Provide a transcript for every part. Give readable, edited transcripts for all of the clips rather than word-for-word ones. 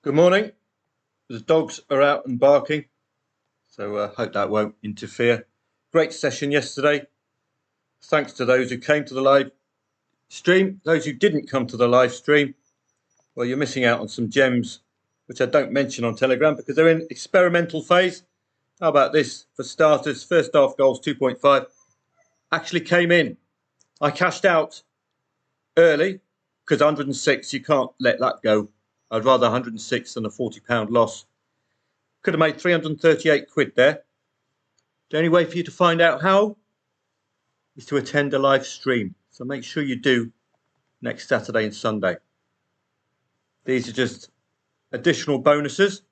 Good morning. The dogs are out and barking, so hope that won't interfere. Great session yesterday. Thanks to those who came to the live stream. Those who didn't come to the live stream, well, you're missing out on some gems, which I don't mention on Telegram because they're in experimental phase. How about this? For starters, first half goals 2.5 actually came in. I cashed out early because 106, you can't let that go. I'd rather 106 than a £40 loss. Could have made 338 quid there. The only way for you to find out how is to attend a live stream. So make sure you do next Saturday and Sunday. These are just additional bonuses.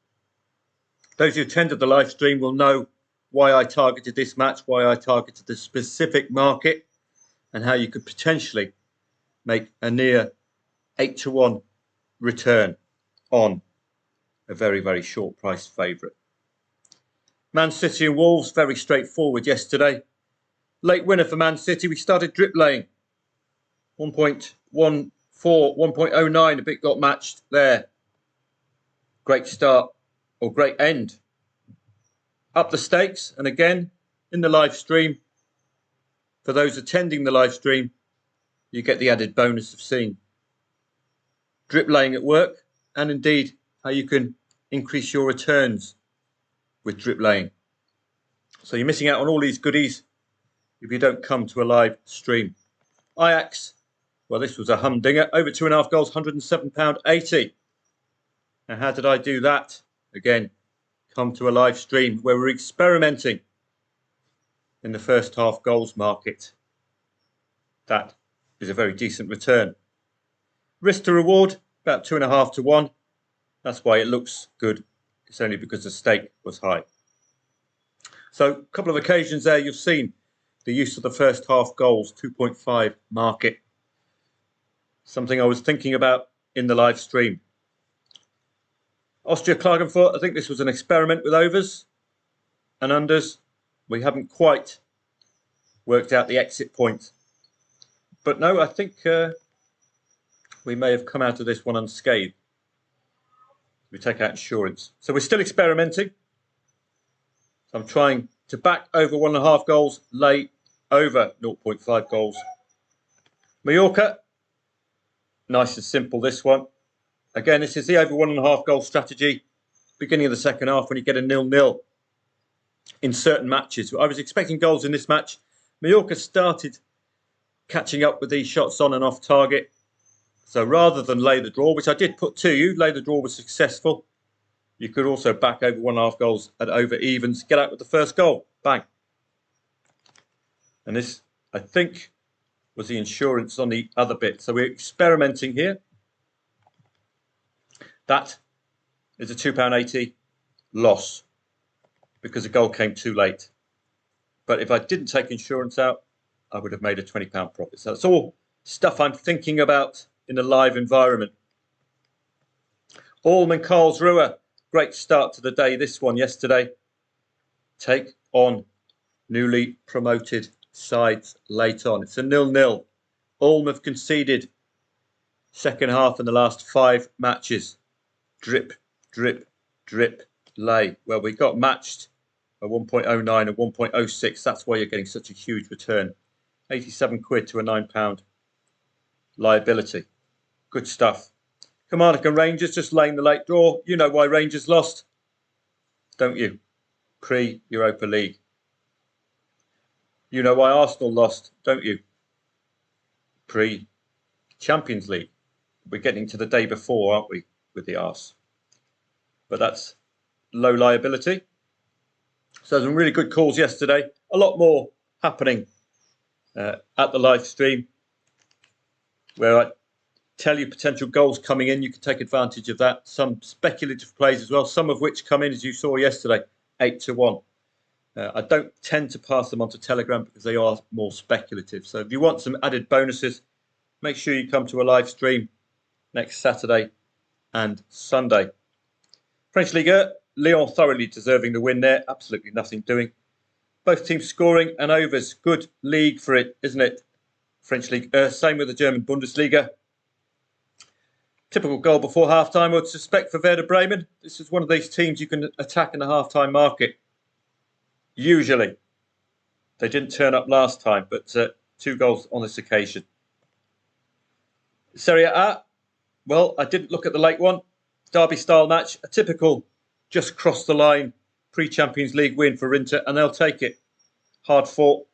Those who attended the live stream will know why I targeted this match, why I targeted the specific market, and how you could potentially make a near 8-1 return on a very, very short price favourite. Man City and Wolves, very straightforward yesterday. Late winner for Man City. We started drip laying. 1.14, 1.09, a bit got matched there. Great start, or great end. Up the stakes, and again, in the live stream, for those attending the live stream, you get the added bonus of seeing drip laying at work, and indeed, how you can increase your returns with drip laying. So you're missing out on all these goodies if you don't come to a live stream. Ajax, well, this was a humdinger. Over 2.5 goals, £107.80. Now, how did I do that? Again, come to a live stream where we're experimenting in the first half goals market. That is a very decent return. Risk to reward, about 2.5 to 1. That's why it looks good. It's only because the stake was high. So, a couple of occasions there you've seen the use of the first half goals, 2.5 market. Something I was thinking about in the live stream. Austria Klagenfurt, I think this was an experiment with overs and unders. We haven't quite worked out the exit point. But no, I think we may have come out of this one unscathed. We take out insurance. So we're still experimenting. So I'm trying to back over 1.5 goals, lay over 0.5 goals. Mallorca, nice and simple this one. Again, this is the over 1.5 goal strategy. Beginning of the second half when you get a 0-0 in certain matches. I was expecting goals in this match. Mallorca started catching up with these shots on and off target. So rather than lay the draw, which I did put to you, lay the draw was successful. You could also back over 1.5 goals at over evens. Get out with the first goal. Bang. And this, I think, was the insurance on the other bit. So we're experimenting here. That is a £2.80 loss because the goal came too late. But if I didn't take insurance out, I would have made a £20 profit. So that's all stuff I'm thinking about in a live environment. Ulm and Karlsruhe, great start to the day. This one yesterday. Take on newly promoted sides late on. It's a 0-0. Ulm have conceded second half in the last 5 matches. Drip, drip, drip, lay. Well, we got matched at 1.09 and 1.06. That's why you're getting such a huge return. 87 quid to a £9 liability. Good stuff. Kilmarnock and Rangers just laying the late draw. You know why Rangers lost, don't you? Pre-Europa League. You know why Arsenal lost, don't you? Pre-Champions League. We're getting to the day before, aren't we, with the arse? But that's low liability. So some really good calls yesterday. A lot more happening at the live stream where I tell you potential goals coming in. You can take advantage of that. Some speculative plays as well, some of which come in, as you saw yesterday, 8-1. I don't tend to pass them onto Telegram because they are more speculative. So if you want some added bonuses, make sure you come to a live stream next Saturday and Sunday. French Ligue 1, Lyon thoroughly deserving the win there. Absolutely nothing doing. Both teams scoring and overs. Good league for it, isn't it? French League. Same with the German Bundesliga. Typical goal before half-time, I would suspect, for Werder Bremen. This is one of these teams you can attack in the half-time market. Usually. They didn't turn up last time, but 2 goals on this occasion. Serie A, well, I didn't look at the late one. Derby-style match, a typical just cross the line pre-Champions League win for Inter, and they'll take it. Hard fought.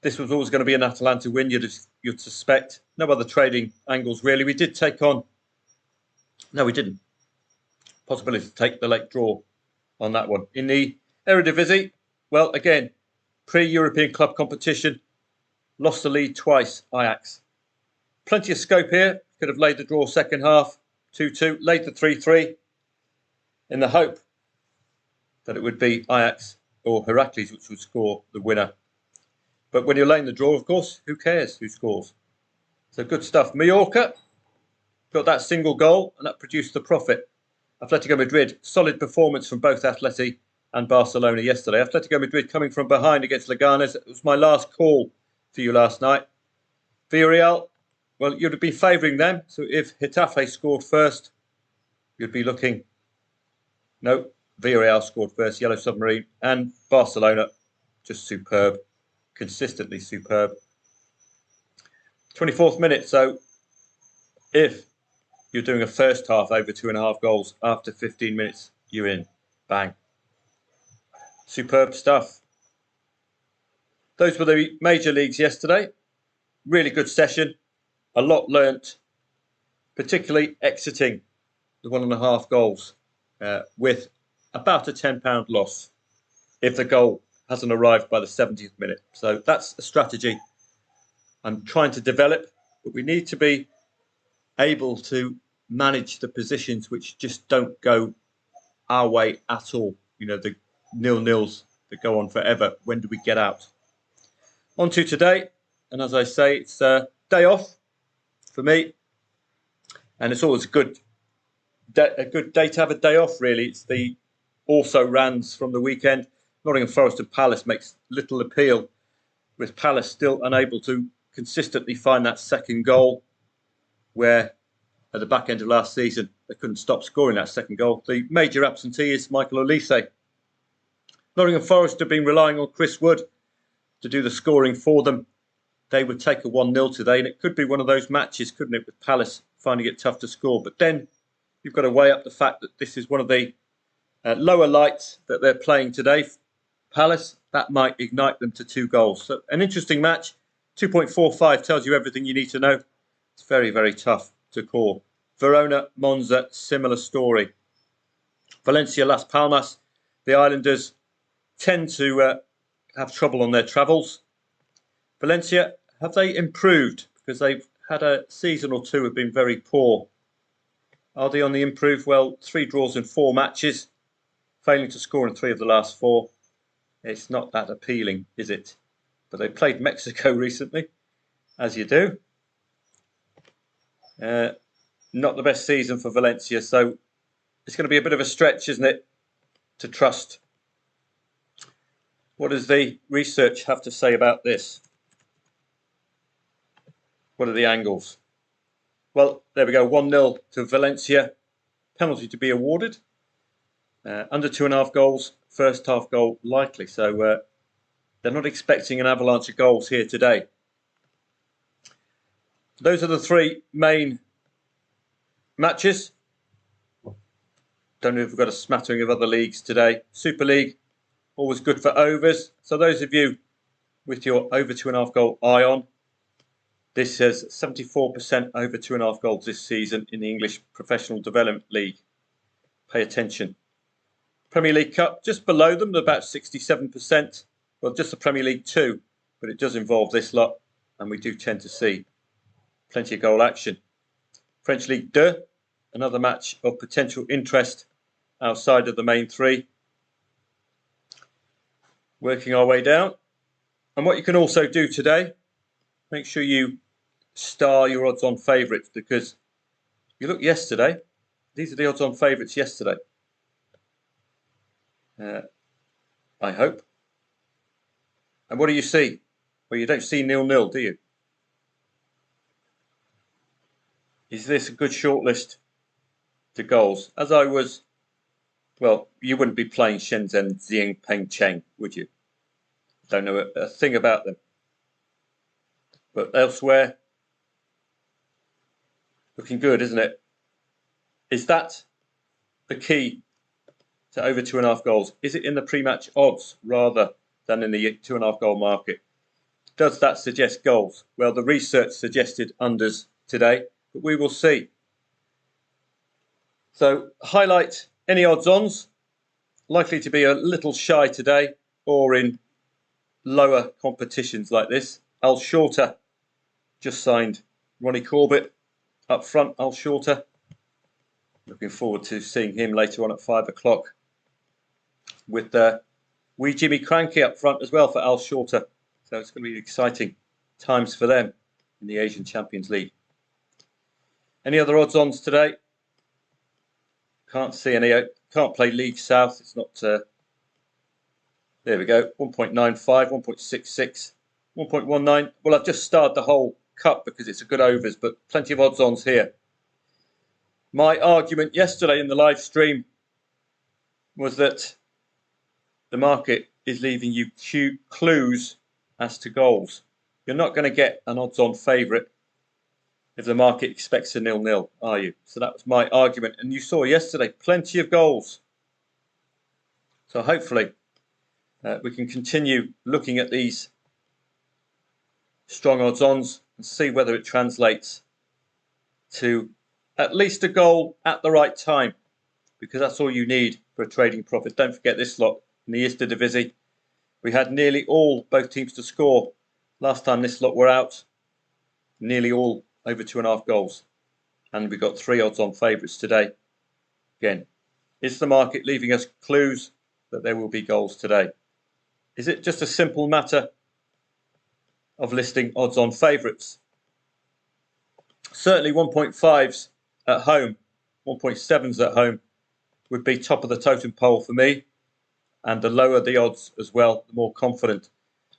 This was always going to be an Atalanta win, you'd suspect. No other trading angles, really. We did take on... No, we didn't. Possibility to take the late draw on that one. In the Eredivisie, well, again, pre-European club competition, lost the lead twice, Ajax. Plenty of scope here. Could have laid the draw second half, 2-2, laid the 3-3 in the hope that it would be Ajax or Heracles which would score the winner. But when you're laying the draw, of course, who cares who scores? So good stuff. Mallorca got that single goal and that produced the profit. Atletico Madrid, solid performance from both Atleti and Barcelona yesterday. Atletico Madrid coming from behind against Leganes. It was my last call for you last night. Villarreal, well, you'd have been favouring them. So if Getafe scored first, you'd be looking... No, Villarreal scored first, Yellow Submarine. And Barcelona, just superb. Consistently superb. 24th minute, so if you're doing a first half over 2.5 goals, after 15 minutes, you're in. Bang. Superb stuff. Those were the major leagues yesterday. Really good session. A lot learnt, particularly exiting the 1.5 goals with about a £10 loss if the goal hasn't arrived by the 70th minute. So that's a strategy I'm trying to develop, but we need to be able to manage the positions which just don't go our way at all. You know, the nil-nils that go on forever. When do we get out? On to today, and as I say, it's a day off for me, and it's always a good day to have a day off, really. It's the also-rans from the weekend. Nottingham Forest and Palace makes little appeal, with Palace still unable to consistently find that second goal, where at the back end of last season they couldn't stop scoring that second goal. The major absentee is Michael Olise. Nottingham Forest have been relying on Chris Wood to do the scoring for them. They would take a 1-0 today, and it could be one of those matches, couldn't it, with Palace finding it tough to score. But then you've got to weigh up the fact that this is one of the lower lights that they're playing today. Palace, that might ignite them to 2 goals. So an interesting match. 2.45 tells you everything you need to know. It's very, very tough to call. Verona, Monza, similar story. Valencia, Las Palmas, the Islanders tend to have trouble on their travels. Valencia, have they improved? Because they've had a season or two have been very poor. Are they on the improve? Well, 3 draws in 4 matches, failing to score in 3 of the last 4. It's not that appealing, is it? But they played Mexico recently, as you do. Not the best season for Valencia, so it's going to be a bit of a stretch, isn't it, to trust. What does the research have to say about this? What are the angles? Well, there we go, 1-0 to Valencia. Penalty to be awarded. Under 2.5 goals, first half goal likely. So they're not expecting an avalanche of goals here today. Those are the 3 main matches. Don't know if we've got a smattering of other leagues today. Super League, always good for overs. So those of you with your over 2.5 goal eye on, this says 74% over 2.5 goals this season in the English Professional Development League. Pay attention. Premier League Cup, just below them, about 67%. Well, just the Premier League 2, but it does involve this lot, and we do tend to see plenty of goal action. French Ligue 2, another match of potential interest outside of the main 3. Working our way down. And what you can also do today, make sure you star your odds-on favourites, because you look yesterday, these are the odds-on favourites yesterday. I hope. And what do you see? Well, you don't see 0-0, do you? Is this a good shortlist to goals? As I was, well, you wouldn't be playing Shenzhen Xiangpeng Cheng, would you? Don't know a thing about them. But elsewhere, looking good, isn't it? Is that the key to over 2.5 goals? Is it in the pre-match odds rather than in the 2.5 goal market? Does that suggest goals? Well, the research suggested unders today, but we will see. So highlight any odds-ons, likely to be a little shy today or in lower competitions like this. Al Shorter just signed Ronnie Corbett up front. Al Shorter, looking forward to seeing him later on at 5 o'clock with wee Jimmy Krankie up front as well for Al Shorter. So it's going to be exciting times for them in the Asian Champions League. Any other odds-ons today? Can't see any. Can't play League South. It's not. There we go. 1.95, 1.66, 1.19. Well, I've just starred the whole cup because it's a good overs, but plenty of odds-ons here. My argument yesterday in the live stream was that the market is leaving you clues as to goals. You're not going to get an odds-on favourite if the market expects a 0-0, are you? So that was my argument. And you saw yesterday plenty of goals. So hopefully we can continue looking at these strong odds-ons and see whether it translates to at least a goal at the right time, because that's all you need for a trading profit. Don't forget this lot in the Eredivisie. We had nearly all, both teams to score. Last time this lot were out, nearly all over 2.5 goals. And we got 3 odds-on favourites today. Again, is the market leaving us clues that there will be goals today? Is it just a simple matter of listing odds-on favourites? Certainly 1.5s at home, 1.7s at home would be top of the totem pole for me. And the lower the odds as well, the more confident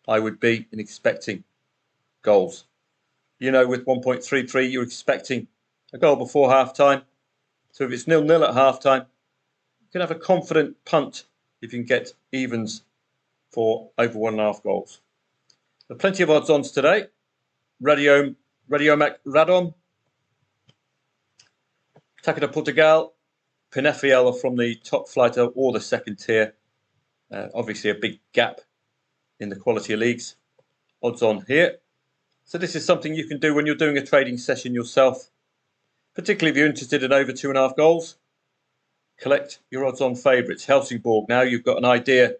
I would be in expecting goals. You know, with 1.33, you're expecting a goal before half-time. So if it's 0-0 at half-time, you can have a confident punt if you can get evens for over 1.5 goals. There are plenty of odds-ons today. Radiomac Radom, Taca Portugal, Penafiel from the top flight or the second tier. Obviously a big gap in the quality of leagues. Odds on here. So this is something you can do when you're doing a trading session yourself, particularly if you're interested in over 2.5 goals. Collect your odds on favourites. Helsingborg, now you've got an idea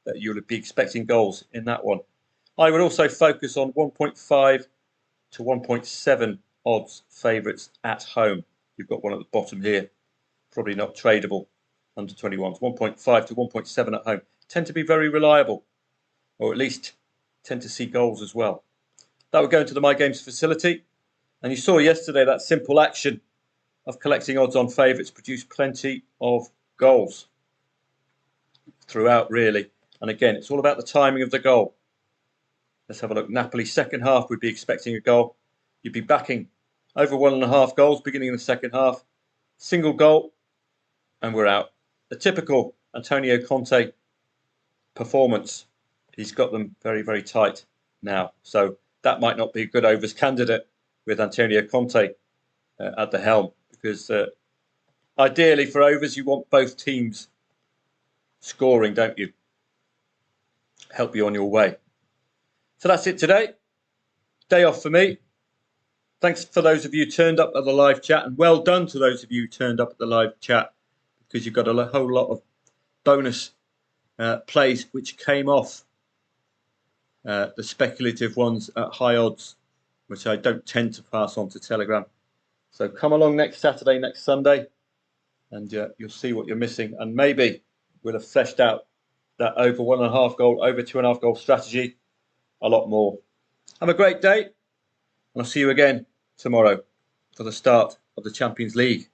that you'll be expecting goals in that one. I would also focus on 1.5 to 1.7 odds favourites at home. You've got one at the bottom here, probably not tradable, under 21s. 1.5 to 1.7 at home tend to be very reliable, or at least tend to see goals as well. That would go into the My Games facility. And you saw yesterday that simple action of collecting odds on favourites produced plenty of goals throughout, really. And again, it's all about the timing of the goal. Let's have a look. Napoli, second half, we'd be expecting a goal. You'd be backing over 1.5 goals beginning in the second half. Single goal, and we're out. A typical Antonio Conte performance. He's got them very, very tight now. So that might not be a good overs candidate with Antonio Conte at the helm, because ideally for overs you want both teams scoring, don't you? Help you on your way. So that's it today. Day off for me. Thanks for those of you who turned up at the live chat, and well done to those of you who turned up at the live chat, because you've got a whole lot of bonus plays which came off the speculative ones at high odds, which I don't tend to pass on to Telegram. So come along next Saturday, next Sunday, and you'll see what you're missing. And maybe we'll have fleshed out that over 1.5 goal, over 2.5 goal strategy a lot more. Have a great day, and I'll see you again tomorrow for the start of the Champions League.